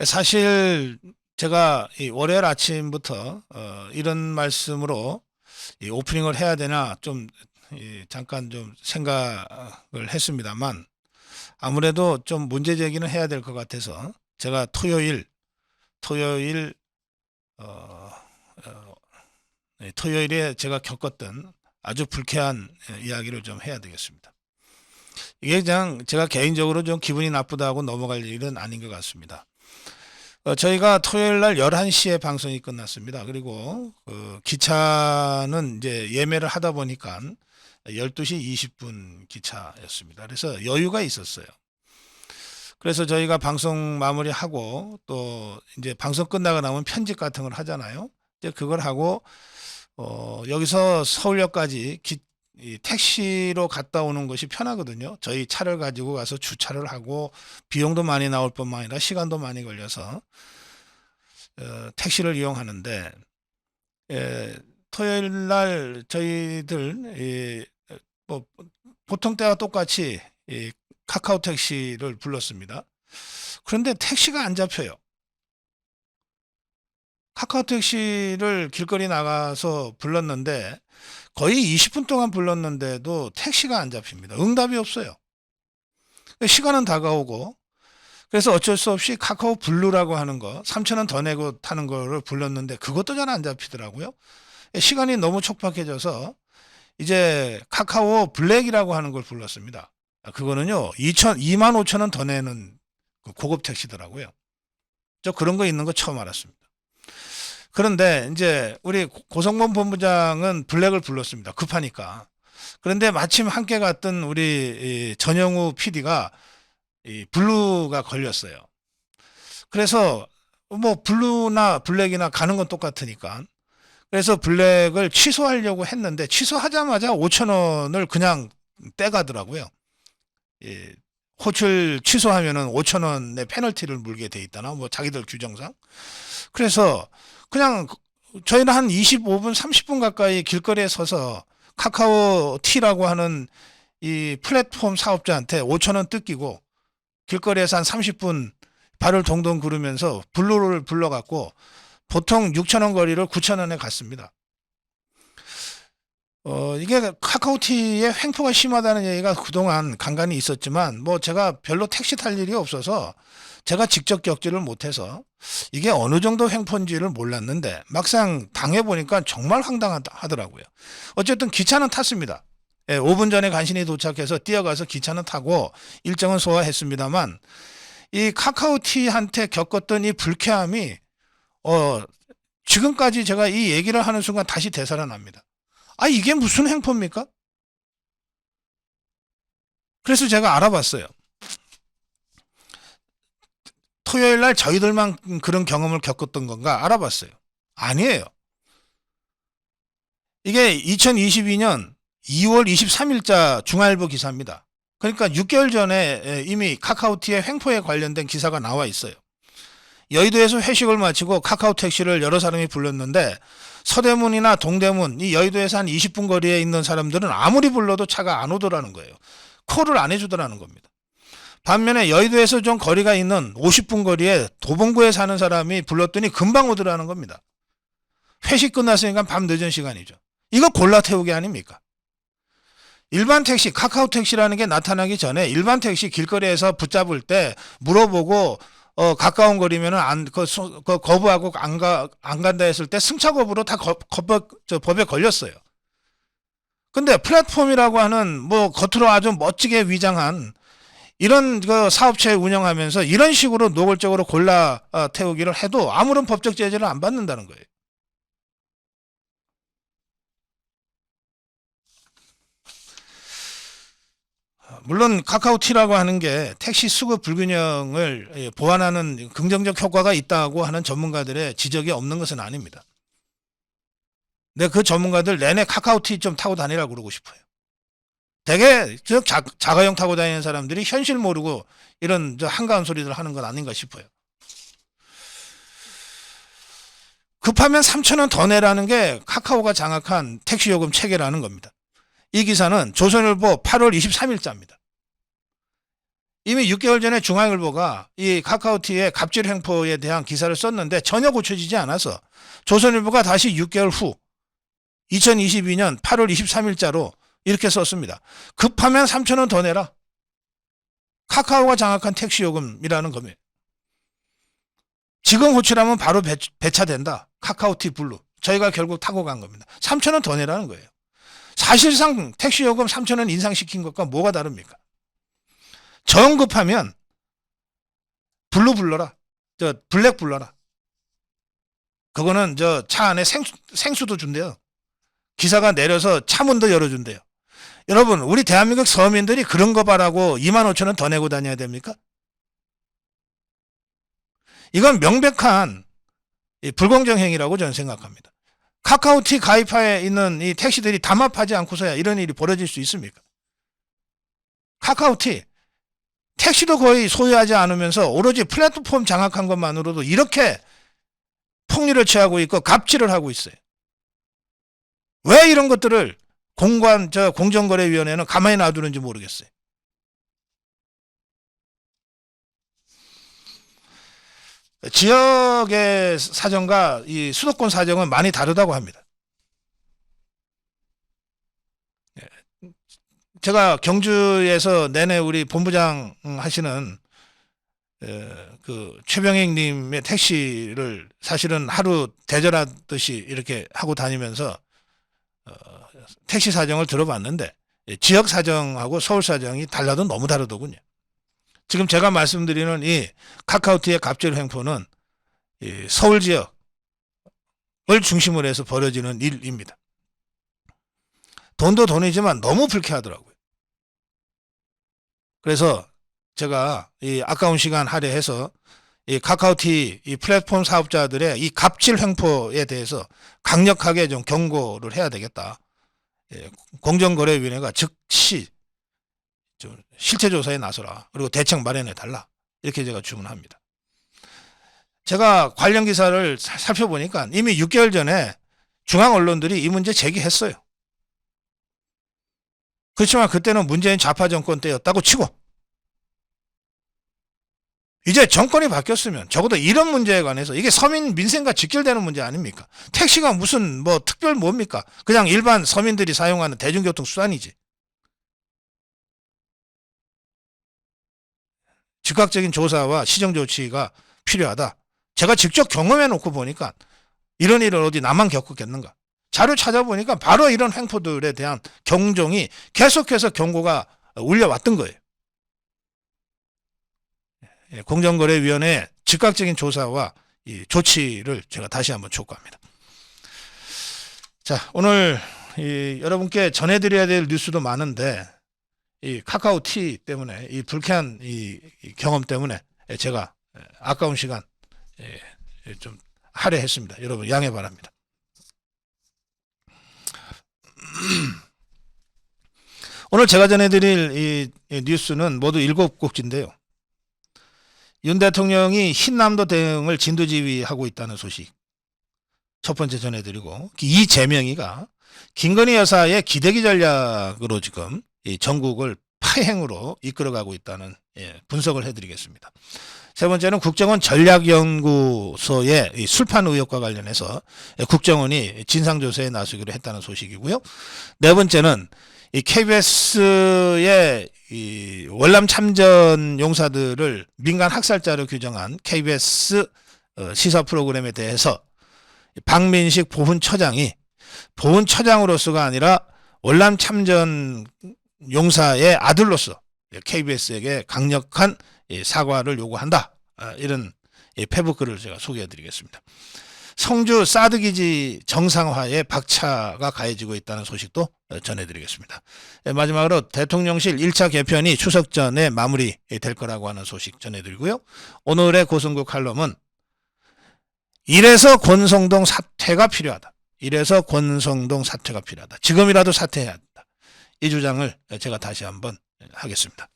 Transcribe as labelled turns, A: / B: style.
A: 사실 제가 이 월요일 아침부터 이런 말씀으로 이 오프닝을 해야 되나 좀 잠깐 좀 생각을 했습니다만 아무래도 좀 문제 제기는 해야 될 것 같아서 제가 토요일 어, 어, 토요일에 제가 겪었던 아주 불쾌한 이야기를 좀 해야 되겠습니다. 이게 그냥 제가 개인적으로 좀 기분이 나쁘다고 넘어갈 일은 아닌 것 같습니다. 저희가 토요일 날 11시에 방송이 끝났습니다. 그리고 기차는 이제 예매를 하다 보니까 12시 20분 기차였습니다. 그래서 여유가 있었어요. 그래서 저희가 방송 마무리하고 또 이제 방송 끝나고 나면 편집 같은 걸 하잖아요. 이제 그걸 하고 여기서 서울역까지 이 택시로 갔다 오는 것이 편하거든요. 저희 차를 가지고 가서 주차를 하고 비용도 많이 나올 뿐만 아니라 시간도 많이 걸려서 택시를 이용하는데 토요일 날 저희들 뭐 보통 때와 똑같이 카카오 택시를 불렀습니다. 그런데 택시가 안 잡혀요. 카카오 택시를 길거리 나가서 불렀는데 거의 20분 동안 불렀는데도 택시가 안 잡힙니다. 응답이 없어요. 시간은 다가오고 그래서 어쩔 수 없이 카카오 블루라고 하는 거 3,000원 더 내고 타는 거를 불렀는데 그것도 잘 안 잡히더라고요. 시간이 너무 촉박해져서 이제 카카오 블랙이라고 하는 걸 불렀습니다. 그거는요 2만 5천 원 더 내는 그 고급 택시더라고요. 저 그런 거 있는 거 처음 알았습니다. 그런데 이제 우리 고성범 본부장은 블랙을 불렀습니다. 급하니까. 그런데 마침 함께 갔던 우리 전영우 PD가 이 블루가 걸렸어요. 그래서 뭐 블루나 블랙이나 가는 건 똑같으니까. 그래서 블랙을 취소하려고 했는데 취소하자마자 5천 원을 그냥 떼가더라고요. 예, 호출 취소하면은 5천 원의 페널티를 물게 돼 있다나 뭐 자기들 규정상. 그래서 그냥 저희는 한 25분, 30분 가까이 길거리에 서서 카카오 T라고 하는 이 플랫폼 사업자한테 5천 원 뜯기고 길거리에서 한 30분 발을 동동 구르면서 블루를 불러갖고 보통 6천 원 거리를 9천 원에 갔습니다. 이게 카카오티의 횡포가 심하다는 얘기가 그동안 간간히 있었지만 뭐 제가 별로 택시 탈 일이 없어서 제가 직접 겪지를 못해서 이게 어느 정도 횡포인지를 몰랐는데 막상 당해보니까 정말 황당하더라고요. 어쨌든 기차는 탔습니다. 5분 전에 간신히 도착해서 뛰어가서 기차는 타고 일정은 소화했습니다만 이 카카오티한테 겪었던 이 불쾌함이 지금까지 제가 이 얘기를 하는 순간 다시 되살아납니다. 아, 이게 무슨 행포입니까? 그래서 제가 알아봤어요. 토요일 날 저희들만 그런 경험을 겪었던 건가 알아봤어요. 아니에요. 이게 2022년 2월 23일자 중앙일보 기사입니다. 그러니까 6개월 전에 이미 카카오티의 횡포에 관련된 기사가 나와 있어요. 여의도에서 회식을 마치고 카카오 택시를 여러 사람이 불렀는데 서대문이나 동대문, 이 여의도에서 한 20분 거리에 있는 사람들은 아무리 불러도 차가 안 오더라는 거예요. 콜을 안 해주더라는 겁니다. 반면에 여의도에서 좀 거리가 있는 50분 거리에 도봉구에 사는 사람이 불렀더니 금방 오더라는 겁니다. 회식 끝났으니까 밤 늦은 시간이죠. 이거 골라 태우기 아닙니까? 일반 택시, 카카오 택시라는 게 나타나기 전에 일반 택시 길거리에서 붙잡을 때 물어보고 가까운 거리면은 거부하고 안 간다 했을 때 승차 거부로 다 법에 걸렸어요. 근데 플랫폼이라고 하는 뭐 겉으로 아주 멋지게 위장한 이런 그 사업체 운영하면서 이런 식으로 노골적으로 골라 태우기를 해도 아무런 법적 제재를 안 받는다는 거예요. 물론 카카오티라고 하는 게 택시 수급 불균형을 보완하는 긍정적 효과가 있다고 하는 전문가들의 지적이 없는 것은 아닙니다. 근데 그 전문가들 내내 카카오티 좀 타고 다니라고 그러고 싶어요. 되게 자가용 타고 다니는 사람들이 현실 모르고 이런 한가한 소리들 하는 건 아닌가 싶어요. 급하면 3천 원 더 내라는 게 카카오가 장악한 택시요금 체계라는 겁니다. 이 기사는 조선일보 8월 23일자입니다. 이미 6개월 전에 중앙일보가 이 카카오티의 갑질 횡포에 대한 기사를 썼는데 전혀 고쳐지지 않아서 조선일보가 다시 6개월 후 2022년 8월 23일자로 이렇게 썼습니다. 급하면 3,000원 더 내라. 카카오가 장악한 택시요금이라는 겁니다. 지금 호출하면 바로 배차된다. 카카오티 블루. 저희가 결국 타고 간 겁니다. 3,000원 더 내라는 거예요. 사실상 택시요금 3,000원 인상시킨 것과 뭐가 다릅니까? 정 급하면 블루 불러라. 블랙 불러라. 그거는 차 안에 생수도 준대요. 기사가 내려서 차 문도 열어준대요. 여러분, 우리 대한민국 서민들이 그런 거 바라고 25,000원 더 내고 다녀야 됩니까? 이건 명백한 불공정 행위라고 저는 생각합니다. 카카오티 가입하에 있는 이 택시들이 담합하지 않고서야 이런 일이 벌어질 수 있습니까? 카카오티 택시도 거의 소유하지 않으면서 오로지 플랫폼 장악한 것만으로도 이렇게 폭리를 취하고 있고 갑질을 하고 있어요. 왜 이런 것들을 공정거래위원회는 가만히 놔두는지 모르겠어요. 지역의 사정과 이 수도권 사정은 많이 다르다고 합니다. 제가 경주에서 내내 우리 본부장 하시는 그 최병익님의 택시를 사실은 하루 대절하듯이 이렇게 하고 다니면서 택시 사정을 들어봤는데 지역 사정하고 서울 사정이 달라도 너무 다르더군요. 지금 제가 말씀드리는 이 카카오티의 갑질 횡포는 이 서울 지역을 중심으로 해서 벌어지는 일입니다. 돈도 돈이지만 너무 불쾌하더라고요. 그래서 제가 이 아까운 시간 할애해서 이 카카오티 이 플랫폼 사업자들의 이 갑질 횡포에 대해서 강력하게 좀 경고를 해야 되겠다. 공정거래위원회가 즉시 좀 실체 조사에 나서라. 그리고 대책 마련해 달라. 이렇게 제가 주문합니다. 제가 관련 기사를 살펴보니까 이미 6개월 전에 중앙 언론들이 이 문제 제기했어요. 그렇지만 그때는 문재인 좌파 정권 때였다고 치고 이제 정권이 바뀌었으면 적어도 이런 문제에 관해서 이게 서민 민생과 직결되는 문제 아닙니까? 택시가 무슨 뭐 특별 뭡니까? 그냥 일반 서민들이 사용하는 대중교통 수단이지. 즉각적인 조사와 시정 조치가 필요하다. 제가 직접 경험해 놓고 보니까 이런 일을 어디 나만 겪었겠는가. 자료 찾아보니까 바로 이런 횡포들에 대한 경종이 계속해서 경고가 울려왔던 거예요. 공정거래위원회의 즉각적인 조사와 이 조치를 제가 다시 한번 촉구합니다. 자, 오늘 여러분께 전해드려야 될 뉴스도 많은데 이 카카오티 때문에 이 불쾌한 이 경험 때문에 제가 아까운 시간 좀 할애했습니다. 여러분 양해 바랍니다. 오늘 제가 전해드릴 이 뉴스는 모두 7곡지인데요. 윤 대통령이 흰남도 대응을 진두지휘하고 있다는 소식 첫 번째 전해드리고, 이재명이가 김건희 여사의 기대기 전략으로 지금 이 전국을 파행으로 이끌어가고 있다는 분석을 해드리겠습니다. 세 번째는 국정원 전략연구소의 이 술판 의혹과 관련해서 국정원이 진상조사에 나서기로 했다는 소식이고요. 네 번째는 이 KBS의 이 월남 참전 용사들을 민간 학살자로 규정한 KBS 시사 프로그램에 대해서 박민식 보훈처장이 보훈처장으로서가 아니라 월남 참전 용사의 아들로서 KBS에게 강력한 사과를 요구한다. 이런 페북글을 제가 소개해 드리겠습니다. 성주 사드기지 정상화에 박차가 가해지고 있다는 소식도 전해드리겠습니다. 마지막으로 대통령실 1차 개편이 추석 전에 마무리될 거라고 하는 소식 전해드리고요. 오늘의 고성국 칼럼은 이래서 권성동 사퇴가 필요하다. 이래서 권성동 사퇴가 필요하다. 지금이라도 사퇴해야 한다. 이 주장을 제가 다시 한번 하겠습니다.